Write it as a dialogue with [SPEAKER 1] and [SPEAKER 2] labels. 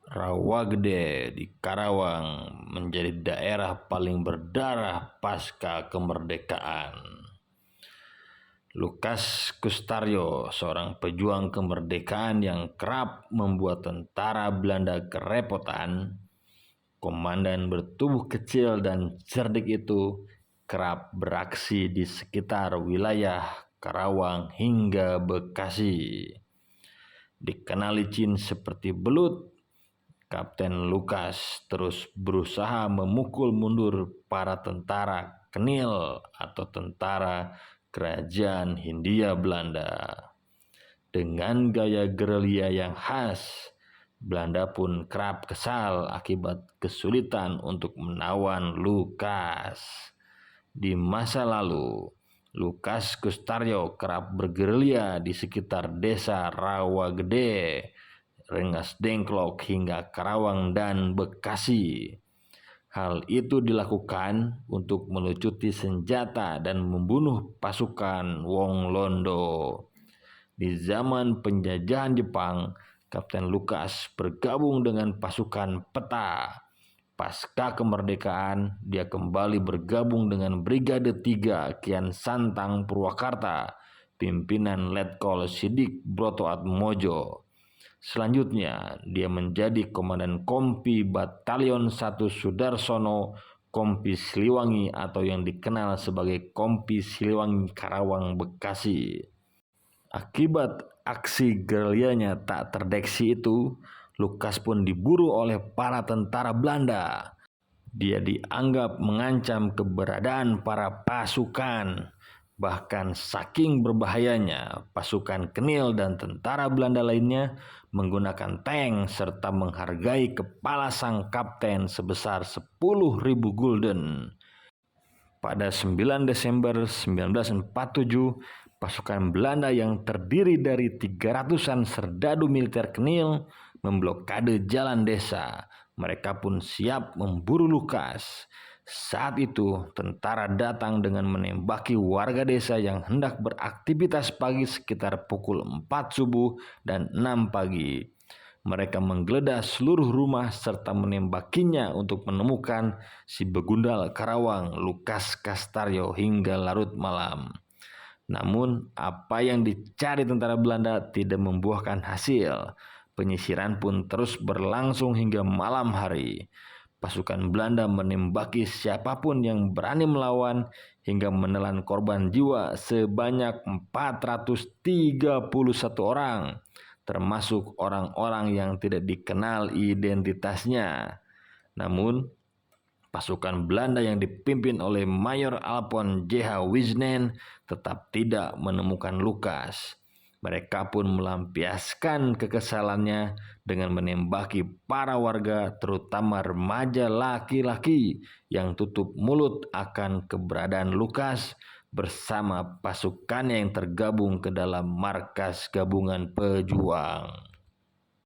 [SPEAKER 1] Rawagede di Karawang menjadi daerah paling berdarah pasca kemerdekaan. Lukas Kustaryo, seorang pejuang kemerdekaan yang kerap membuat tentara Belanda kerepotan, komandan bertubuh kecil dan cerdik itu kerap beraksi di sekitar wilayah Karawang hingga Bekasi. Dikenal licin seperti belut, Kapten Lukas terus berusaha memukul mundur para tentara Kenil atau tentara Kerajaan Hindia Belanda. Dengan gaya gerilya yang khas, Belanda pun kerap kesal akibat kesulitan untuk menawan Lukas. Di masa lalu, Lukas Kustaryo kerap bergerilya di sekitar desa Rawagede, Rengas Dengklok hingga Karawang dan Bekasi. Hal itu dilakukan untuk melucuti senjata dan membunuh pasukan Wong Londo. Di zaman penjajahan Jepang, Kapten Lukas bergabung dengan pasukan Peta. Pasca kemerdekaan, dia kembali bergabung dengan Brigade 3 Kian Santang Purwakarta, pimpinan Letkol Sidik Brotoatmojo. Selanjutnya, dia menjadi Komandan Kompi Batalion 1 Sudarsono Kompi Siliwangi atau yang dikenal sebagai Kompi Siliwangi Karawang Bekasi. Akibat aksi gerilyanya tak terdeteksi itu, Lukas pun diburu oleh para tentara Belanda. Dia dianggap mengancam keberadaan para pasukan. Bahkan saking berbahayanya, pasukan Kenil dan tentara Belanda lainnya menggunakan tank serta menghargai kepala sang kapten sebesar 10.000 gulden. Pada 9 Desember 1947, pasukan Belanda yang terdiri dari 300-an serdadu militer Kenil memblokade jalan desa. Mereka pun siap memburu Lukas. Saat itu, tentara datang dengan menembaki warga desa yang hendak beraktivitas pagi sekitar pukul 4 subuh dan 6 pagi. Mereka menggeledah seluruh rumah serta menembakinya untuk menemukan si begundal Karawang, Lukas Kustaryo hingga larut malam. Namun, apa yang dicari tentara Belanda tidak membuahkan hasil. Penyisiran pun terus berlangsung hingga malam hari. Pasukan Belanda menembaki siapapun yang berani melawan hingga menelan korban jiwa sebanyak 431 orang, termasuk orang-orang yang tidak dikenal identitasnya. Namun, pasukan Belanda yang dipimpin oleh Mayor Alphonse J.H. Wisnen tetap tidak menemukan Lukas. Mereka pun melampiaskan kekesalannya dengan menembaki para warga, terutama remaja laki-laki yang tutup mulut akan keberadaan Lukas bersama pasukannya yang tergabung ke dalam markas gabungan pejuang.